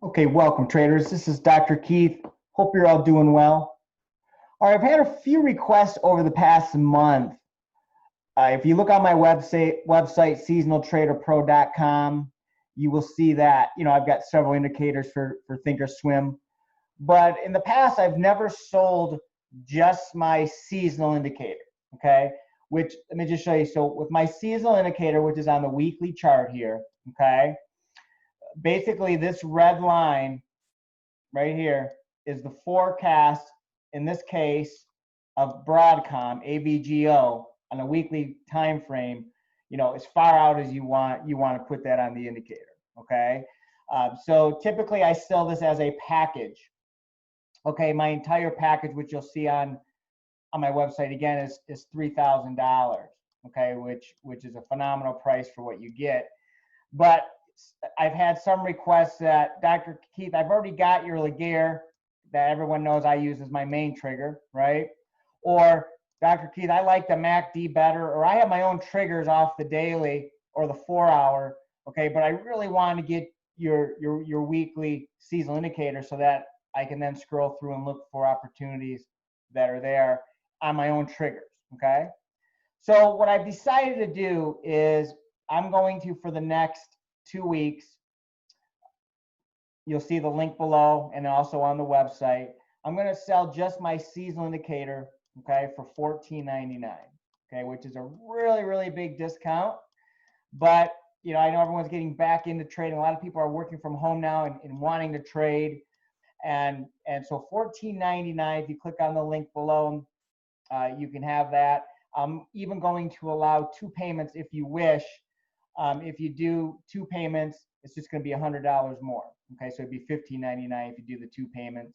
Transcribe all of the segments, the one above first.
Okay, welcome traders. This is Dr. Keith. Hope you're all doing well. All right, I've had a few requests over the past month. If you look on my website seasonaltraderpro.com, you will see that, I've got several indicators for Thinkorswim. But in the past, I've never sold just my seasonal indicator, okay? Which, let me just show you. So with my seasonal indicator, which is on the weekly chart here, okay? Basically, this red line right here is the forecast, in this case, of Broadcom, ABGO, on a weekly time frame, as far out as you want to put that on the indicator, okay? So typically, I sell this as a package. Okay, my entire package, which you'll see on my website again, is $3,000. Okay, which is a phenomenal price for what you get. But I've had some requests that, Dr. Keith, I've already got your Laguerre that everyone knows I use as my main trigger, right? Or, Dr. Keith, I like the MACD better, or I have my own triggers off the daily or the 4-hour, okay? But I really want to get your weekly seasonal indicator so that I can then scroll through and look for opportunities that are there on my own triggers, okay? So what I've decided to do is I'm going to, for the next 2 weeks, you'll see the link below and also on the website, I'm going to sell just my seasonal indicator, okay, for $14.99, okay, which is a really, really big discount. But, I know everyone's getting back into trading. A lot of people are working from home now and wanting to trade. And so $14.99, if you click on the link below, you can have that. I'm even going to allow 2 payments if you wish. If you do 2 payments, it's just going to be $100 more. Okay, so it'd be $15.99 if you do the 2 payments,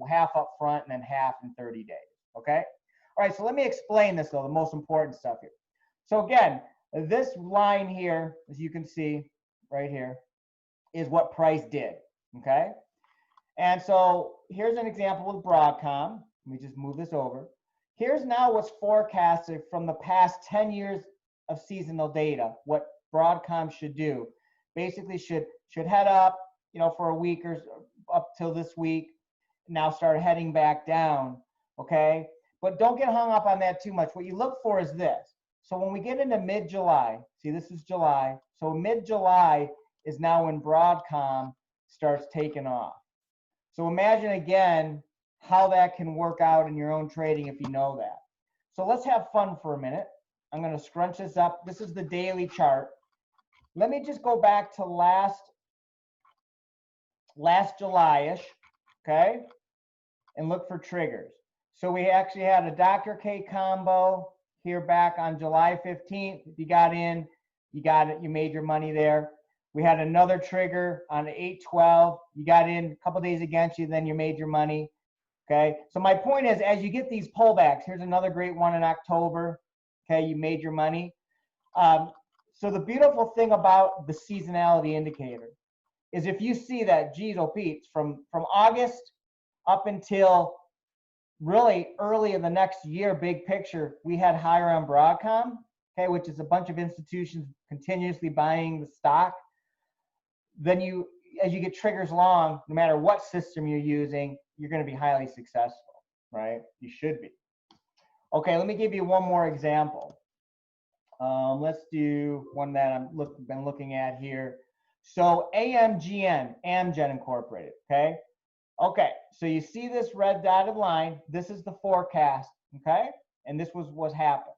half up front and then half in 30 days. Okay. All right. So let me explain this though, the most important stuff here. So again, this line here, as you can see right here, is what price did. Okay. And so here's an example with Broadcom. Let me just move this over. Here's now what's forecasted from the past 10 years of seasonal data, what Broadcom should do. Basically should head up, for a week or up till this week, now start heading back down, okay? But don't get hung up on that too much. What you look for is this. So when we get into mid-July, see, this is July. So mid-July is now when Broadcom starts taking off. So imagine again how that can work out in your own trading if you know that. So let's have fun for a minute. I'm going to scrunch this up. This is the daily chart. Let me just go back to last July-ish, okay, and look for triggers. So we actually had a Dr. K combo here back on July 15th. If you got in, you got it, you made your money there. We had another trigger on 8/12. You got in a couple days against you, then you made your money. Okay, so my point is, as you get these pullbacks, here's another great one in October. Okay, you made your money. So the beautiful thing about the seasonality indicator is if you see that, geez, oh Pete, from August up until really early in the next year, big picture, we had higher on Broadcom, okay, which is a bunch of institutions continuously buying the stock. Then as you get triggers long, no matter what system you're using, you're going to be highly successful, right? You should be. Okay, let me give you one more example. Let's do one that I've been looking at here. So Amgen Incorporated, okay? Okay, so you see this red dotted line. This is the forecast, okay? And this was what happened.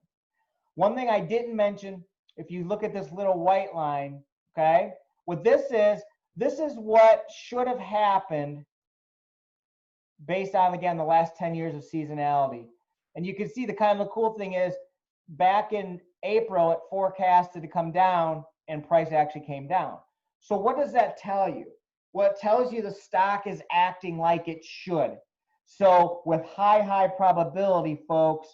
One thing I didn't mention, if you look at this little white line, okay? What this is what should have happened based on, again, the last 10 years of seasonality. And you can see the cool thing is back in April, it forecasted to come down and price actually came down. So what does that tell you? Well, it tells you the stock is acting like it should. So with high probability, folks,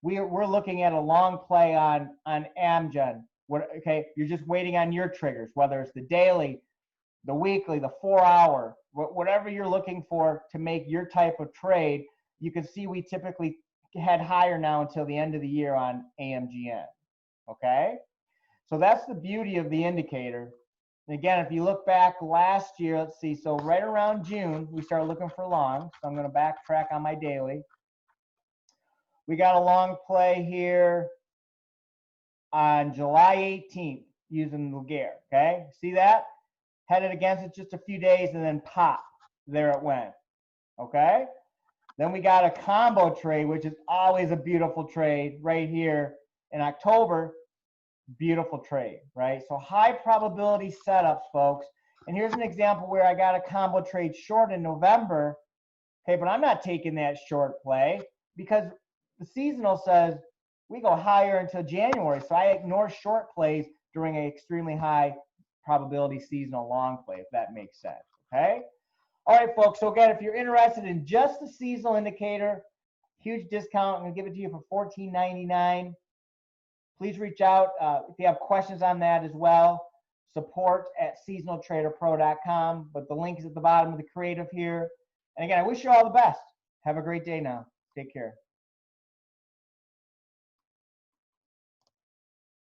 we're looking at a long play on Amgen. Okay, you're just waiting on your triggers, whether it's the daily, the weekly, the 4-hour, whatever you're looking for to make your type of trade. You can see we typically head higher now until the end of the year on AMGN. Okay, so that's the beauty of the indicator. And again, if you look back last year, let's see, so right around June, we started looking for longs. So I'm going to backtrack on my daily. We got a long play here on July 18th using Laguerre, okay? See that? Headed against it just a few days and then pop. There it went, okay? Then we got a combo trade, which is always a beautiful trade right here in October. Beautiful trade, right? So high probability setups, folks. And here's an example where I got a combo trade short in November, okay, but I'm not taking that short play because the seasonal says we go higher until January. So I ignore short plays during an extremely high probability seasonal long play, if that makes sense, okay? All right, folks, so again, if you're interested in just the seasonal indicator, huge discount. I'm going to give it to you for $14.99. Please reach out if you have questions on that as well. support@seasonaltraderpro.com. But the link is at the bottom of the creative here. And again, I wish you all the best. Have a great day now. Take care.